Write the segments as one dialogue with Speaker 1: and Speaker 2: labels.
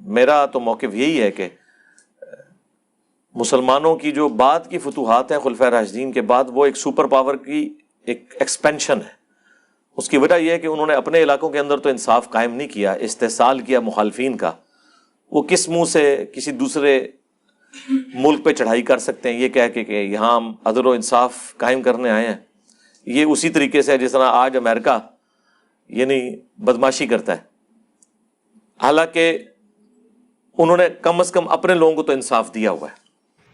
Speaker 1: میرا تو موقف یہی ہے کہ مسلمانوں کی جو بعد کی فتوحات ہیں خلفائے راشدین کے بعد، وہ ایک سپر پاور کی ایک ایکسپینشن ہے۔ اس کی وجہ یہ ہے کہ انہوں نے اپنے علاقوں کے اندر تو انصاف قائم نہیں کیا، استحصال کیا مخالفین کا۔ وہ کس منہ سے کسی دوسرے ملک پہ چڑھائی کر سکتے ہیں یہ کہہ کے کہ یہاں ہم عدل و انصاف قائم کرنے آئے ہیں؟ یہ اسی طریقے سے جس طرح آج امریکہ یعنی بدماشی کرتا ہے، حالانکہ انہوں نے کم از کم اپنے لوگوں کو تو انصاف دیا ہوا ہے۔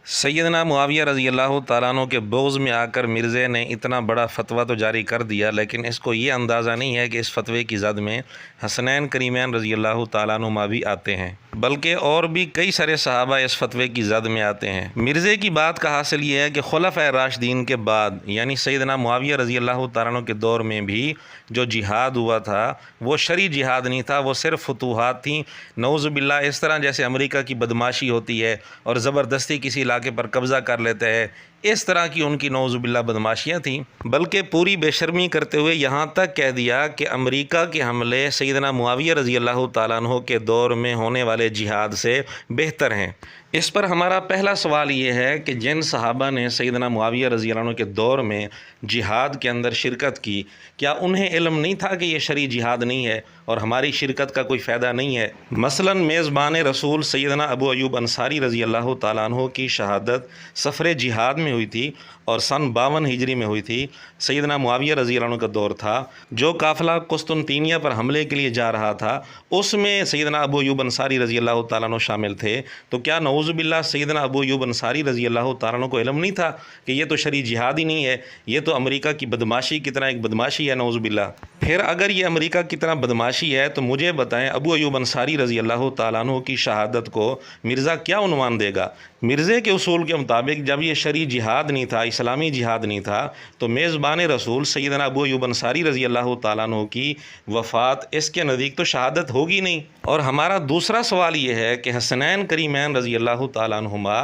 Speaker 2: سیدنا معاویہ رضی اللہ تعالیٰ عنہ کے بغض میں آ کر مرزے نے اتنا بڑا فتویٰ تو جاری کر دیا، لیکن اس کو یہ اندازہ نہیں ہے کہ اس فتوے کی زد میں حسنین کریمین رضی اللہ تعالیٰ عنہما بھی آتے ہیں، بلکہ اور بھی کئی سارے صحابہ اس فتوے کی زد میں آتے ہیں۔ مرزے کی بات کا حاصل یہ ہے کہ خلفائے راشدین کے بعد یعنی سیدنا معاویہ رضی اللہ تعالیٰ عنہ کے دور میں بھی جو جہاد ہوا تھا وہ شرعی جہاد نہیں تھا، وہ صرف فتوحات تھیں۔ نعوذ باللہ اس طرح جیسے امریکہ کی بدماشی ہوتی ہے اور زبردستی کسی علاقے پر قبضہ کر لیتے ہیں، اس طرح کی ان کی نعوذ باللہ بدماشیاں تھیں، بلکہ پوری بے شرمی کرتے ہوئے یہاں تک کہہ دیا کہ امریکہ کے حملے سیدنا معاویہ رضی اللہ تعالیٰ عنہ کے دور میں ہونے والے جہاد سے بہتر ہیں۔ اس پر ہمارا پہلا سوال یہ ہے کہ جن صحابہ نے سیدنا معاویہ رضی اللہ عنہ کے دور میں جہاد کے اندر شرکت کی، کیا انہیں علم نہیں تھا کہ یہ شرعی جہاد نہیں ہے اور ہماری شرکت کا کوئی فائدہ نہیں ہے؟ مثلا میزبان رسول سیدنا ابو ایوب انصاری رضی اللہ تعالیٰ عنہ کی شہادت سفر جہاد میں ہوئی تھی اور سن 52 ہجری میں ہوئی تھی۔ سیدنا معاویہ رضی اللہ عنہ کا دور تھا، جو قافلہ قسطنطینیہ پر حملے کے لیے جا رہا تھا اس میں سیدنا ابو ایوب انصاری رضی اللہ تعالیٰ عنہ شامل تھے۔ تو کیا نعوذ باللہ سیدنا ابو ایوب انصاری رضی اللہ تعالیٰ عنہ کو علم نہیں تھا کہ یہ تو شرعی جہاد ہی نہیں ہے، یہ تو امریکہ کی بدماشی کی طرح ایک بدماشی ہے؟ نعوذ باللہ۔ پھر اگر یہ امریکہ کی طرح بدماشی ہے تو مجھے بتائیں ابو ایوب انصاری رضی اللہ تعالیٰ عنہ کی شہادت کو مرزا کیا عنوان دے گا؟ مرزے کے اصول کے مطابق جب یہ شرعی جہاد نہیں تھا، اسلامی جہاد نہیں تھا، تو میزبان رسول سیدنا ابو ایوب انصاری رضی اللہ تعالیٰ عنہ کی وفات اس کے نزدیک تو شہادت ہوگی نہیں۔ اور ہمارا دوسرا سوال یہ ہے کہ حسنین کریمین رضی اللہ تعالیٰ عنہما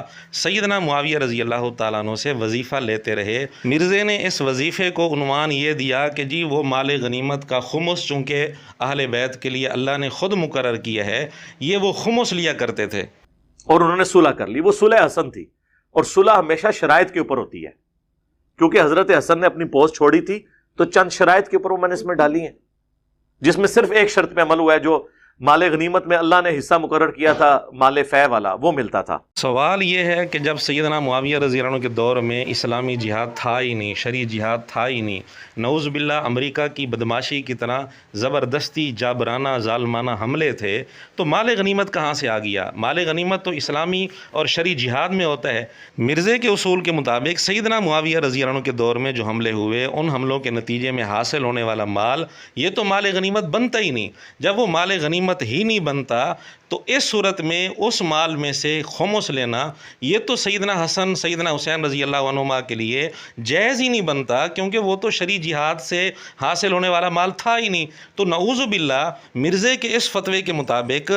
Speaker 2: سیدنا معاویہ رضی اللہ تعالیٰ عنہ سے وظیفہ لیتے رہے، مرزے نے اس وظیفے کو عنوان یہ دیا کہ جی وہ مال غنیمت کا خمس چونکہ اہل بیت کے لیے اللہ نے خود مقرر کیا ہے، یہ وہ خمس لیا کرتے تھے،
Speaker 1: اور انہوں نے صلح کر لی۔ وہ صلح حسن تھی، اور صلح ہمیشہ شرائط کے اوپر ہوتی ہے، کیونکہ حضرت حسن نے اپنی پوسٹ چھوڑی تھی تو چند شرائط کے اوپر وہ میں نے اس میں ڈالی ہیں، جس میں صرف ایک شرط پہ عمل ہوا ہے، جو مال غنیمت میں اللہ نے حصہ مقرر کیا تھا مال فے والا، وہ ملتا تھا۔
Speaker 2: سوال یہ ہے کہ جب سیدنا معاویہ رضی اللہ عنہ کے دور میں اسلامی جہاد تھا ہی نہیں، شرعی جہاد تھا ہی نہیں، نعوذ باللہ امریکہ کی بدماشی کی طرح زبردستی جابرانہ ظالمانہ حملے تھے، تو مال غنیمت کہاں سے آ گیا؟ مال غنیمت تو اسلامی اور شرعی جہاد میں ہوتا ہے۔ مرزے کے اصول کے مطابق سیدنا معاویہ رضی اللہ عنہ کے دور میں جو حملے ہوئے، ان حملوں کے نتیجے میں حاصل ہونے والا مال یہ تو مال غنیمت بنتا ہی نہیں۔ جب وہ مال غنیمت ہی نہیں بنتا تو اس صورت میں اس مال میں سے خمس لینا یہ تو سیدنا حسن سیدنا حسین رضی اللہ عنہما کے لیے جائز ہی نہیں بنتا، کیونکہ وہ تو شرعی جہاد سے حاصل ہونے والا مال تھا ہی نہیں۔ تو نعوذ باللہ مرزے کے اس فتوے کے مطابق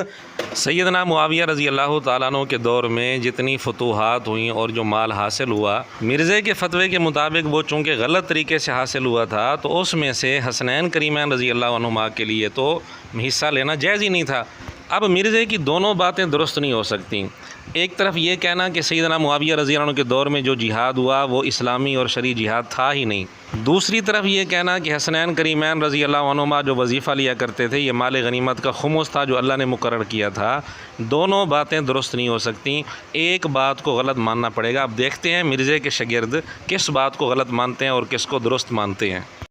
Speaker 2: سیدنا معاویہ رضی اللہ تعالیٰ عنہ کے دور میں جتنی فتوحات ہوئیں اور جو مال حاصل ہوا، مرزے کے فتوے کے مطابق وہ چونکہ غلط طریقے سے حاصل ہوا تھا تو اس میں سے حسنین کریمین رضی اللہ عنہما کے لیے تو حصہ لینا جائز ہی نہیں تھا۔ اب مرزے کی دونوں باتیں درست نہیں ہو سکتی۔ ایک طرف یہ کہنا کہ سیدنا معاویہ رضی اللہ عنہ کے دور میں جو جہاد ہوا وہ اسلامی اور شرعی جہاد تھا ہی نہیں، دوسری طرف یہ کہنا کہ حسنین کریمین رضی اللہ عنہما جو وظیفہ لیا کرتے تھے یہ مال غنیمت کا خمس تھا جو اللہ نے مقرر کیا تھا۔ دونوں باتیں درست نہیں ہو سکتی، ایک بات کو غلط ماننا پڑے گا۔ اب دیکھتے ہیں مرزے کے شاگرد کس بات کو غلط مانتے ہیں اور کس کو درست مانتے ہیں۔